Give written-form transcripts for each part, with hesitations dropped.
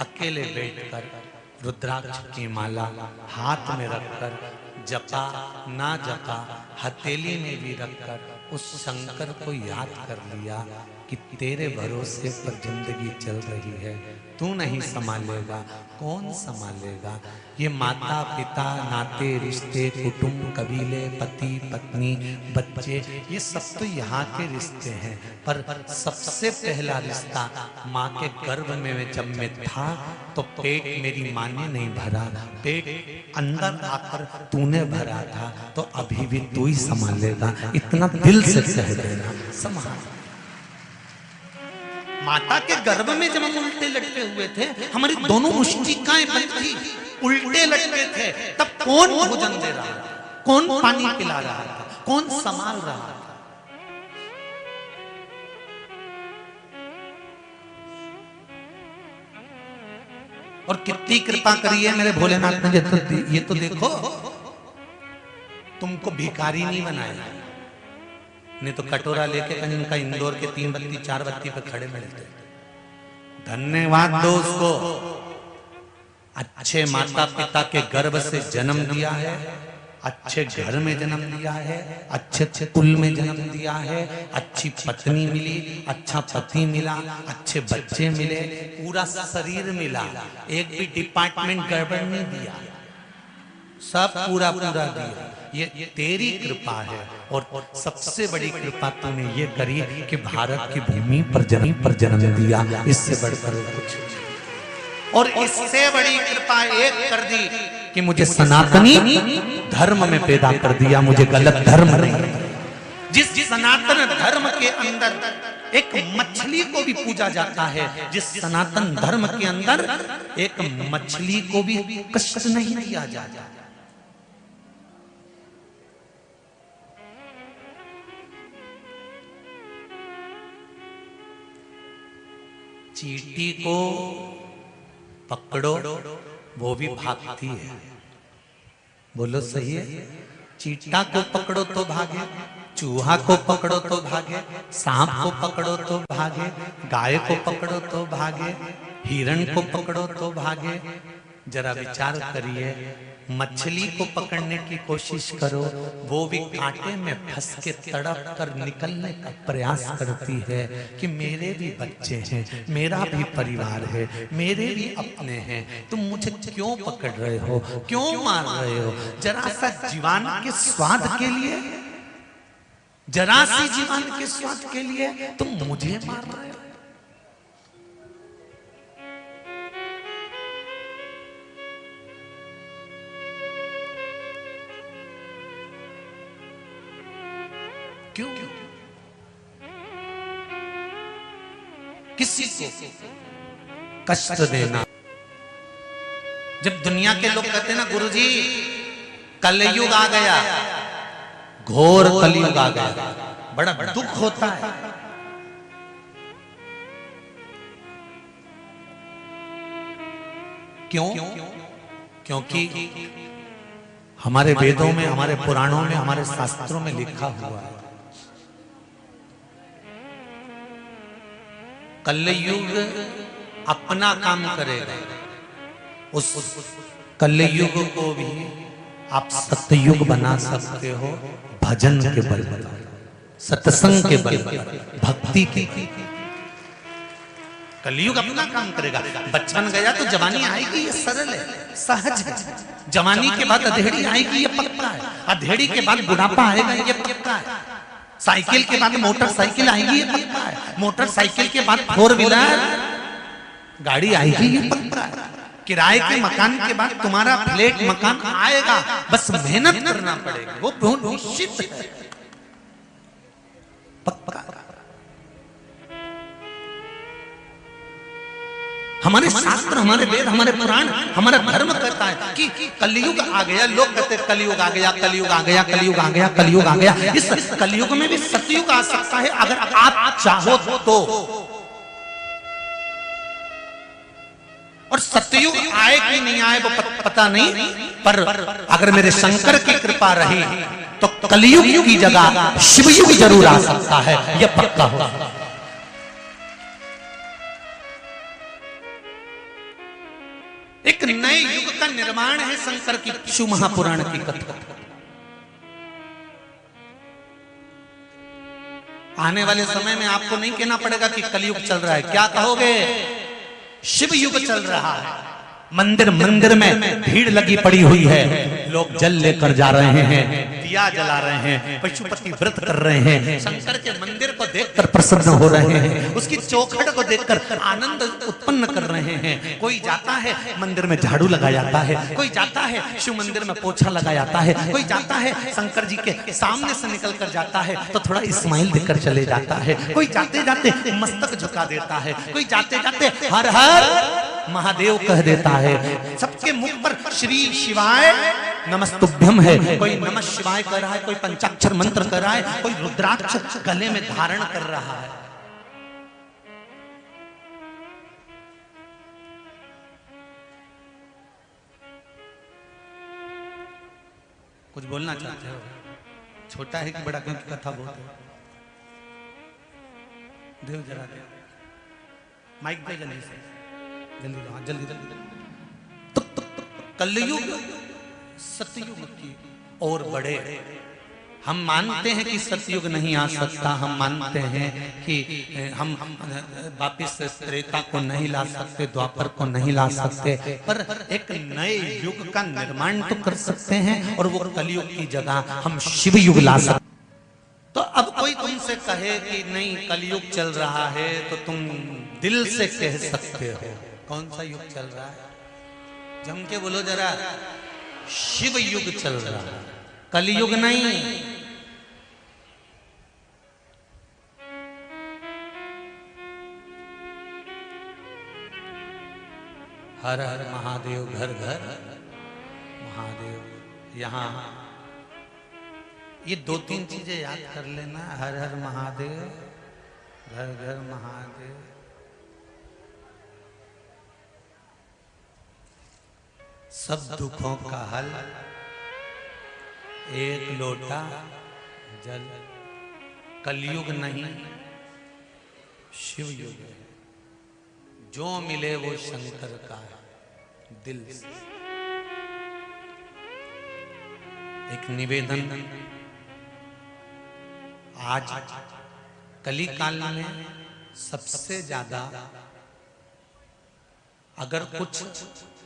अकेले बैठकर रुद्राक्ष की माला हाथ में रखकर जपा ना जपा हथेली में भी रखकर उस शंकर को याद कर लिया कि तेरे भरोसे पर जिंदगी चल रही है, तू नहीं संभालेगा, कौन संभालेगा। ये माता पिता नाते रिश्ते कुटुंब कबीले पति पत्नी बच्चे ये सब तो यहाँ के रिश्ते हैं, पर सबसे पहला रिश्ता माँ के गर्भ में जब मैं था तो पेट मेरी माँ ने नहीं भरा, पेट अंदर आकर तूने भरा था, तो अभी भी तू ही संभालेगा, इतना दिल से कह देना संभाल। माता के गर्भ में जब हम उल्टे लटके हुए थे, हमारी दोनों मुष्टिकाएं बंद थी, उल्टे लटके थे, तब कौन भोजन दे रहा था, कौन पानी पिला रहा था, कौन संभाल रहा था। और कितनी कृपा करी है मेरे भोलेनाथ ने, ये तो देखो, तुमको भिखारी नहीं बनाया, नहीं तो कटोरा लेके कहीं इनका इंदौर के 3 बत्ती 4 बत्ती पे खड़े मिलते। धन्यवाद दो उसको, अच्छे माता पिता के गर्भ से जन्म दिया है, अच्छे घर में जन्म दिया है, अच्छे कुल में जन्म दिया है, अच्छी पत्नी मिली, अच्छा पति मिला, अच्छे बच्चे मिले, पूरा शरीर मिला, एक भी डिपार्टमेंट गड़बड़ नहीं दिया, सब पूरा पूरा दिया। ये तेरी कृपा है, और सबसे बड़ी कृपा तूने ये करी कि भारत की भूमि पर जन्म दिया, इससे बढ़कर कुछ। और इससे बड़ी कृपा एक कर दी कि मुझे सनातनी धर्म में पैदा कर दिया, मुझे गलत धर्म नहीं। जिस सनातन धर्म के अंदर एक मछली को भी पूजा जाता है, जिस सनातन धर्म के अंदर एक मछली को भी कष्ट नहीं दिया जाता। चींटी को पकड़ो वो भी भागती है, बोलो सही है। चींटा को पकड़ो तो भागे, चूहा को पकड़ो तो भागे, सांप को पकड़ो तो भागे, गाय को पकड़ो तो भागे, हिरण को पकड़ो तो भागे। जरा विचार करिए, मछली को पकड़ने की कोशिश करो, वो भी कांटे में फंस के तड़प कर निकलने का प्रयास करती है कि मेरे भी बच्चे हैं, मेरा भी परिवार है, मेरे भी अपने हैं, तुम मुझे क्यों पकड़ रहे हो, क्यों मार रहे हो। जरा सा जीवन के स्वाद के लिए, जरा सी जीवन के स्वाद के लिए तुम मुझे मार रहे हो। क्यों? किसी को कष्ट देना। जब दुनिया के लोग कहते हैं ना गुरुजी कलयुग आ गया, घोर कलयुग आ गया, बड़ा दुख होता है। क्यों? क्योंकि हमारे वेदों में, हमारे पुराणों में, हमारे शास्त्रों में लिखा हुआ है कलयुग अपना काम करेगा। उस कलयुग को भी आप सतयुग बना सकते हो, भजन के बल पर, सत्संग के बल पर, भक्ति के। कलयुग अपना काम करेगा। बचपन गया तो जवानी आएगी, ये सरल है, सहज है। जवानी के बाद अधेड़ी आएगी, ये पक्का है। अधेड़ी के बाद बुढ़ापा आएगा, ये पक्का है। साइकिल के बाद मोटरसाइकिल आएगी, ये पक्का है। मोटरसाइकिल के बाद 4 व्हीलर गाड़ी आएगी, ये पक्का है। किराए के मकान के बाद तुम्हारा फ्लैट मकान आएगा, बस मेहनत करना पड़ेगा, वो बहुत निश्चित है, पक्का। हमारे शास्त्र, हमारे वेद, हमारे पुराण, हमारा धर्म कहता है कि कलयुग आ गया। लोग कहते हैं कलयुग आ गया, कलयुग आ गया, कलयुग आ गया, कलयुग आ गया। इस कलयुग में भी सतयुग आ सकता है अगर आप चाहो तो। और सतयुग आए कि नहीं आए वो पता नहीं, पर अगर मेरे शंकर की कृपा रही तो कलयुग की जगह शिवयुग जरूर आ सकता है, यह पक्का हो। एक नए युग का निर्माण है शंकर की शिव महापुराण की कथा। आने वाले समय में आपको नहीं कहना पड़ेगा कि कलयुग चल रहा है, क्या कहोगे? शिव युग चल रहा है। मंदिर मंदिर में भीड़ लगी पड़ी हुई है, लोग जल लेकर जा रहे हैं, दिया जला रहे हैं, पशुपति व्रत कर रहे हैं, शंकर के मंदिर को देखकर प्रसन्न हो रहे हैं, उसकी चौखट को देखकर आनंद उत्पन्न कर रहे हैं। कोई जाता है मंदिर में झाड़ू लगा जाता है, कोई जाता है शिव मंदिर में पोछा लगा जाता है, कोई जाता है शंकर जी के सामने से निकल कर जाता है तो थोड़ा स्माइल देकर चले जाता है, कोई जाते जाते मस्तक झुका देता है, कोई जाते जाते हर हर महादेव कह देता है। सबके मुख पर श्री शिवाय नमस्तुभ्यम है, कोई नमः शिवाय कर रहा है, कोई पंचाक्षर मंत्र कर रहा है, कोई रुद्राक्ष गले में धारण कर रहा है। कुछ बोलना चाहते हो? छोटा है कि बड़ा? क्योंकि कथा बहुत है। देव जरा दे माइक पे जल्दी से, जल्दी जल्दी जल्दी। तो कलयुग सतयुग की और बड़े। हम मानते हैं कि सतयुग नहीं आ सकता, हम मानते हैं कि हम वापिस त्रेता को नहीं ला सकते, द्वापर को नहीं ला सकते, पर एक नए युग का निर्माण तो कर सकते हैं और वो कलयुग की जगह हम शिव युग ला सकते। तो अब कोई तुमसे कहे कि नहीं कलयुग चल रहा है तो तुम दिल से कह सकते हो कौन सा युग चल रहा है? जम के बोलो जरा, शिव युग चल रहा है, कलयुग नहीं। हर हर महादेव, घर घर महादेव। यहां ये दो तीन चीजें याद कर लेना, हर हर महादेव, घर घर महादेव। सब दुखों का हल, एक लोटा जल। कलयुग नहीं, शिव युग है। जो मिले वो शंकर का है, दिल से। एक निवेदन, आज कली काल में सबसे ज्यादा अगर कुछ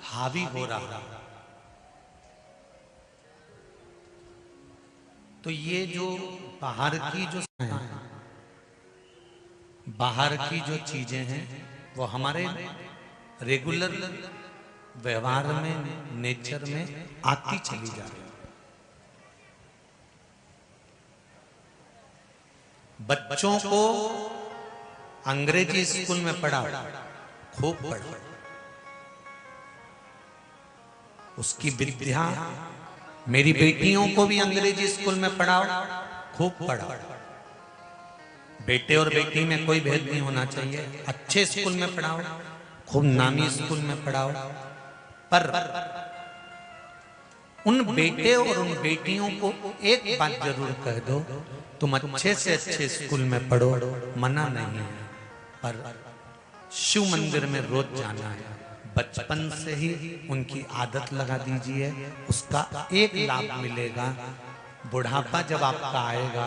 हावी हो रहा तो ये जो बाहर की जो चीजें हैं वो हमारे रेगुलर व्यवहार में, नेचर में आती चली जा रही है। बच्चों को अंग्रेजी स्कूल में पढ़ाओ, खूब पढ़ो, उसकी विद्या। मेरी बेटियों को भी अंग्रेजी स्कूल में पढ़ाओ, खूब पढ़ाओ। बेटे और बेटी में कोई भेद नहीं होना चाहिए। अच्छे स्कूल में पढ़ाओ, खूब नामी स्कूल में पढ़ाओ, पर उन बेटे और उन बेटियों को एक बात जरूर कह दो, तुम अच्छे से अच्छे स्कूल में पढ़ो, मना नहीं है, पर शिव मंदिर में रोज जाना है। बचपन से ही उनकी आदत लगा दीजिए, उसका एक लाभ मिलेगा। बुढ़ापा जब आपका आएगा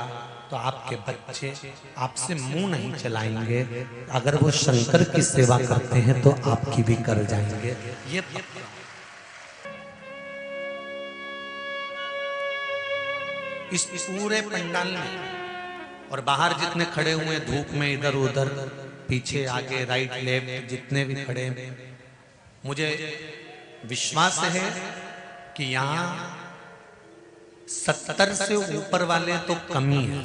तो आपके बच्चे आपसे मुंह नहीं चलाएंगे। अगर वो शंकर की सेवा करते हैं तो आपकी भी कर जाएंगे। ये इस पूरे पंडाल में और बाहर जितने खड़े हुए धूप में, इधर उधर, पीछे आगे, राइट लेफ्ट, जितने भी खड़े, मुझे विश्वास है कि यहाँ 70 से ऊपर वाले तो कम ही है।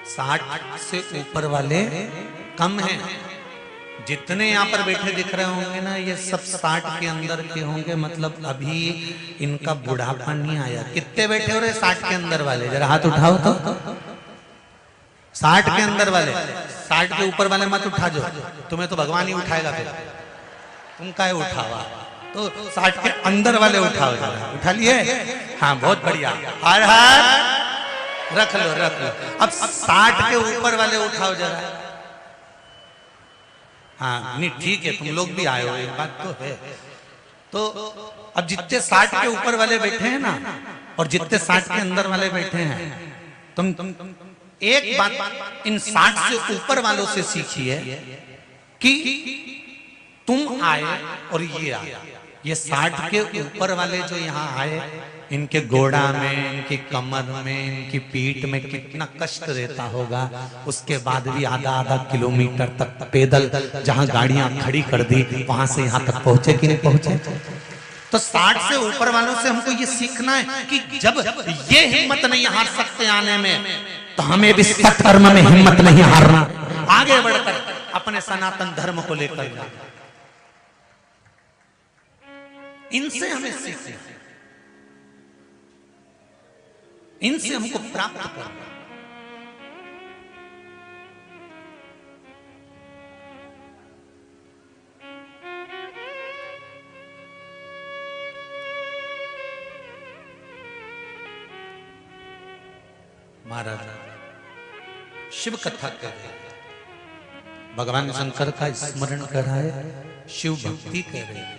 60 से ऊपर वाले कम हैं। जितने यहाँ पर बैठे दिख रहे होंगे ना, ये सब 60 के अंदर के होंगे, मतलब अभी इनका बुढ़ापा नहीं आया। कितने बैठे हो रहे 60 के अंदर वाले? जरा हाथ उठाओ तो। 60 के अंदर वाले, 60 के ऊपर वाले मत उठा जो, तुम्हें तो भगवान ही उठाएगा, फिर तुम काहे उठावा। तो 60 के अंदर वाले उठाओ, जरा उठा लिए? हाँ, बहुत बढ़िया। हर हर, रख लो रख लो। अब 60 के ऊपर वाले उठाओ जरा। हाँ नहीं ठीक है, तुम लोग भी आए हो, एक बात तो है। तो अब जितने 60 के ऊपर वाले बैठे हैं ना, और जितने 60 के अंदर वाले बैठे हैं, तुम एक बात इन 60 से ऊपर वालों से सीखिए कि तुम आए और ये आए। ये 60 के ऊपर वाले जो यहाँ आए, इनके गोड़ा में, इनकी कमर में, इनकी पीठ में कितना कष्ट रहता होगा। उसके बाद भी आधा आधा किलोमीटर तक पैदल, जहाँ गाड़ियां खड़ी कर दी, वहां से यहाँ तक पहुंचे कि नहीं पहुंचे। तो 60 से ऊपर वालों से हमको ये सीखना है कि जब ये हिम्मत नहीं हार सकते आने में, तो हमें भी सत्कर्म में हिम्मत नहीं हारना, आगे बढ़कर अपने सनातन धर्म को लेकर जाना। इनसे हमें सीखना, इनसे हमको प्राप्त करना। महाराज शिव कथा कर रहे, भगवान शंकर का स्मरण कर रहा है, शिव भक्ति कर रहे हैं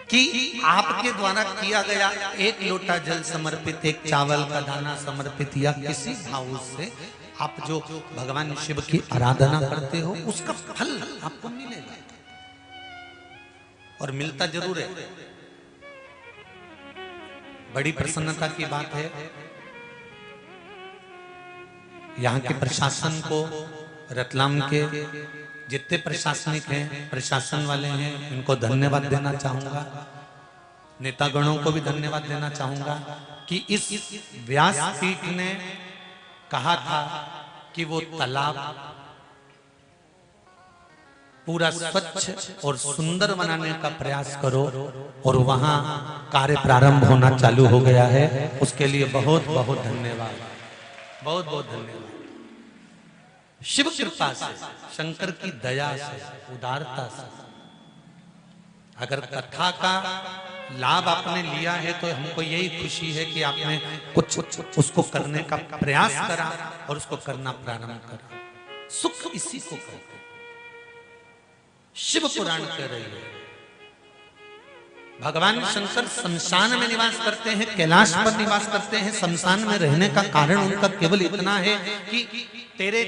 कि आपके द्वारा किया गया एक लोटा जल समर्पित, एक चावल का दाना समर्पित, या किसी भाव से आप जो भगवान शिव की आराधना करते हो, उसका फल आपको मिलेगा, और मिलता जरूर है। बड़ी प्रसन्नता की बात है, यहाँ के प्रशासन को, रतलाम के जितने प्रशासनिक हैं, प्रशासन वाले हैं, इनको धन्यवाद देना चाहूंगा। नेतागणों को भी धन्यवाद देना चाहूंगा कि इस व्यासपीठ ने कहा था कि वो तालाब पूरा स्वच्छ और सुंदर बनाने का प्रयास करो, और वहां कार्य प्रारंभ होना चालू हो गया है। उसके लिए बहुत बहुत धन्यवाद, बहुत बहुत धन्यवाद। शिव कृपा से, शंकर की दया से, उदारता से, अगर कथा का लाभ आपने लिया है तो हमको यही खुशी है कि आपने कुछ उसको करने का प्रयास करा और उसको करना प्रारंभ करा। सुख इसी को कहते हैं। शिव पुराण कह रही है, भगवान शंकर शमशान में निवास करते हैं, कैलाश पर निवास करते हैं। शमशान में रहने का कारण उनका केवल इतना है कि तेरे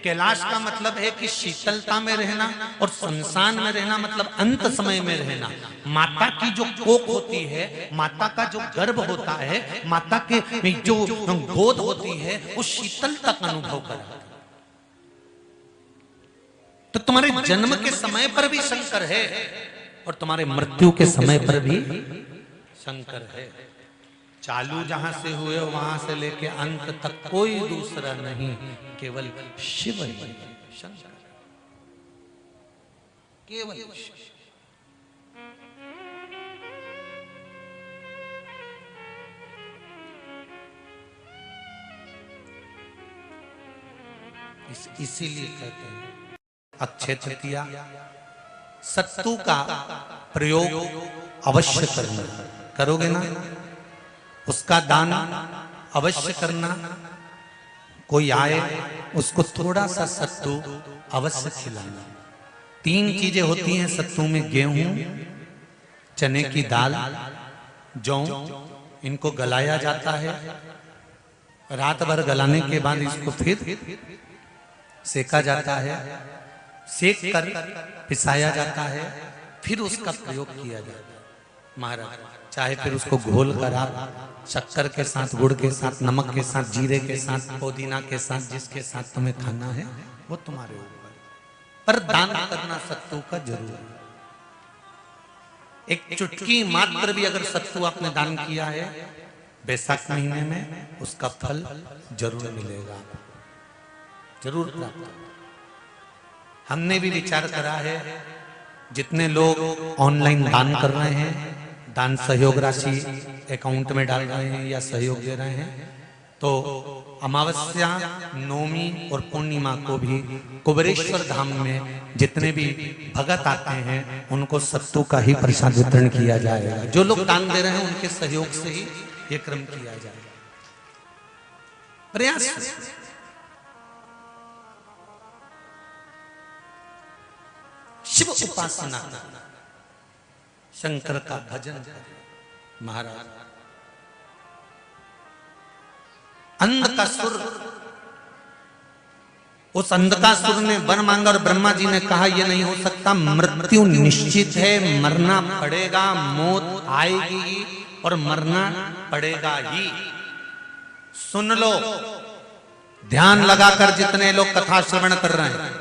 कैलाश का मतलब है कि शीतलता में रहना, और शमशान में रहना मतलब अंत समय में रहना। माता की जो कोख होती है, माता का जो गर्भ होता है, माता के जो गोद होती है, वो शीतलता का अनुभव कराता है। तो तुम्हारे जन्म के समय पर भी शंकर है, और तुम्हारे मृत्यु के समय पर भी शंकर है। चालू जहां से हुए वहां से लेके अंत तक कोई दूसरा नहीं, केवल शिव ही, शंकर, केवल शिव। इसीलिए कहते हैं अक्षय तृतीया, सत्तू का प्रयोग अवश्य करना। करोगे ना? उसका दान अवश्य करना। कोई आए उसको थोड़ा सा सत्तू अवश्य खिलाना। 3 चीजें होती हैं सत्तू में, गेहूं, चने की दाल, जौ। इनको गलाया जाता है, रात भर गलाने के बाद इसको फिर सेका जाता है, सेक कर पिसाया जाता है, फिर उसका प्रयोग किया जाता है। महाराज चाहे फिर उसको घोल कर आप शक्कर के साथ, गुड़ के साथ, नमक के साथ, जीरे के साथ, पुदीना के साथ, जिसके साथ तुम्हें खाना है वो तुम्हारे ऊपर, पर दान करना सत्तू का जरूर है। एक चुटकी मात्र भी अगर सत्तू आपने दान किया है बैसाख महीने में, उसका फल जरूर मिलेगा, जरूर प्राप्त। हमने भी विचार करा है, जितने लोग ऑनलाइन दान कर रहे हैं, दान सहयोग राशि अकाउंट में डाल रहे हैं या सहयोग दे रहे हैं, तो अमावस्या, नवमी और पूर्णिमा को भी कुबेरेश्वर धाम में जितने भी भगत आते हैं उनको सत्तू का ही प्रसाद वितरण किया जाएगा। जो लोग दान दे रहे हैं उनके सहयोग से ही ये क्रम किया जाएगा। प्रयास शिव उपासना कर, शंकर का भजन कर। महाराज अंधकासुर, उस अंधकासुर ने वर मांगा और ब्रह्मा जी ने कहा यह नहीं हो सकता, मृत्यु निश्चित है, मरना पड़ेगा, मौत आएगी और मरना पड़ेगा ही। सुन लो, ध्यान लगाकर जितने लोग कथा श्रवण कर रहे हैं,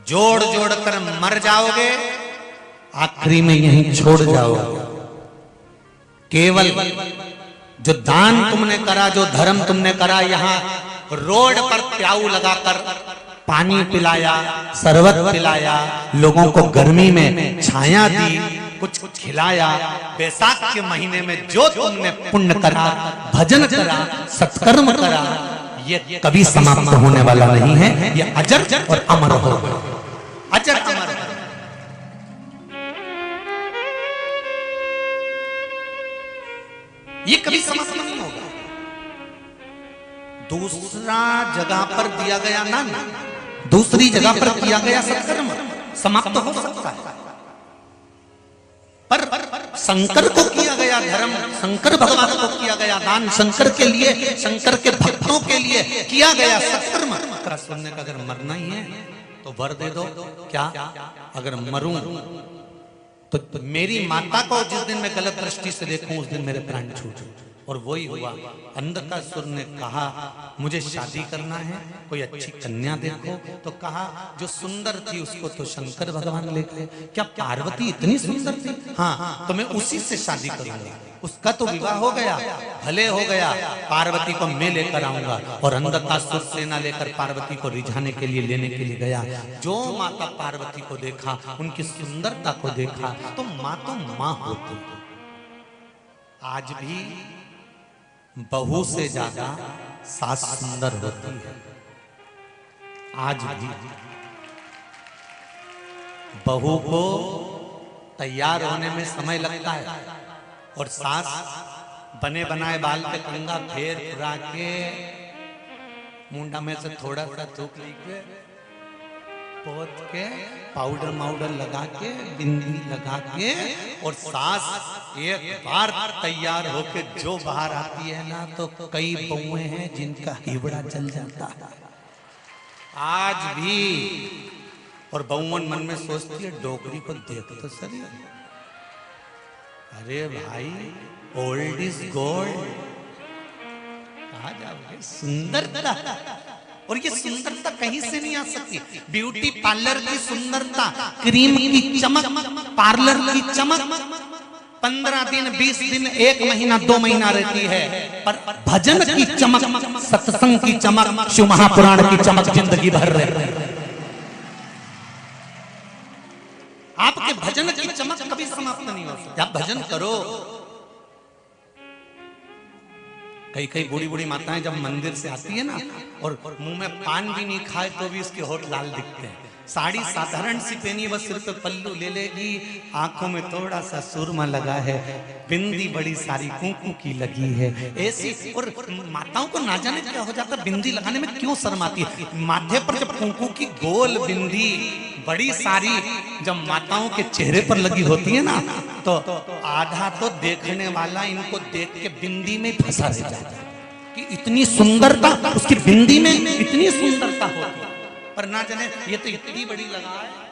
जोड़ जोड़ कर मर जाओगे, आखिरी में यहीं छोड़ जाओगे। केवल जो दान तुमने करा, जो धर्म तुमने करा, यहां रोड पर प्याऊ लगाकर पानी पिलाया, शरबत पिलाया, लोगों को गर्मी में छाया दी, कुछ खिलाया, बैसाख के महीने में जो तुमने पुण्य करा, भजन करा, सत्कर्म करा, ये कभी समाप्त होने वाला नहीं है। ये अजर और अमर होगा, अजर अमर। ये कभी समाप्त नहीं होगा। दूसरा जगह पर दिया गया ना, दूसरी जगह पर किया गया सत्कर्म समाप्त हो सकता है, पर शंकर को किया गया धर्म, शंकर भगवान को किया गया दान, शंकर के लिए, शंकर के भक्तों के लिए किया गया सत्कर्म। सुनने का अगर मरना ही है तो वर दे दो। क्या अगर मरूं तो मेरी माता को जिस दिन मैं गलत दृष्टि से देखूं उस दिन मेरे प्राण छूट। और वही हुआ। अंधकासुर ने कहा मुझे शादी करना है, कोई अच्छी कन्या देखो। तो कहा जो सुंदर थी उसको तो शंकर भगवान ले गए, क्या पार्वती इतनी सुंदर थी? हाँ, तो मैं उसी से शादी करूंगा। उसका तो विवाह हो गया, भले हो गया, पार्वती को मैं लेकर आऊंगा। और अंधकासुर सेना लेकर पार्वती को रिझाने के लिए, लेने के लिए गया। जो माता पार्वती को देखा, उनकी सुंदरता को देखा, तो माँ होती। आज भी बहू से ज्यादा सास सुंदर होती है। आज भी बहू को तैयार होने में समय लगता है और सास बने बनाए बाल पे कंघा फेर फुरा के, मुंडा में से थोड़ा सा थूक लेके, पोत के, पाउडर माउडर लगा के, बिंदी लगा के, और सास एक बार तैयार होके जो बाहर आती है ना, तो कई बहुएं हैं जिनका हिबड़ा जल जाता है आज भी। और बहुओं मन में सोचती है डोकरी को देख तो सही। अरे भाई, ओल्ड इज गोल्ड। कहा जाओगे सुंदरता, और ये सुंदरता कहीं से नहीं आ सकती। ब्यूटी पार्लर की सुंदरता, क्रीम की चमक, पार्लर की चमक 15 दिन, 20 दिन, 1 महीना, 2 महीना रहती है। पर भजन की चमक, सत्संग की चमक, शिव महापुराण की चमक जिंदगी भर रहती है। आपके भजन की चमक कभी समाप्त नहीं हो सकती। आप भजन करो। कई बूढ़ी बूढ़ी माताएं जब मंदिर से आती है ना, और मुंह में पान भी नहीं खाए तो भी इसके होठ लाल दिखते हैं। साड़ी साधारण सी पहनी, बस सिर पे पल्लू ले लेगी, आंखों में थोड़ा सा सुरमा लगा है, बिंदी बड़ी सारी कुंकू की लगी है, ऐसी। और माताओं को ना जाने क्या हो जाता, बिंदी लगाने में क्यों शर्म आती है। माथे पर जब कुंकू की गोल बिंदी बड़ी सारी जब माताओं के चेहरे पर लगी होती है ना, तो आधा तो देखने वाला इनको देख के बिंदी में फंसा रह जाता है कि इतनी सुंदरता, उसकी बिंदी में इतनी सुंदरता होती है। पर ना जाने ये तो इतनी बड़ी लगा है।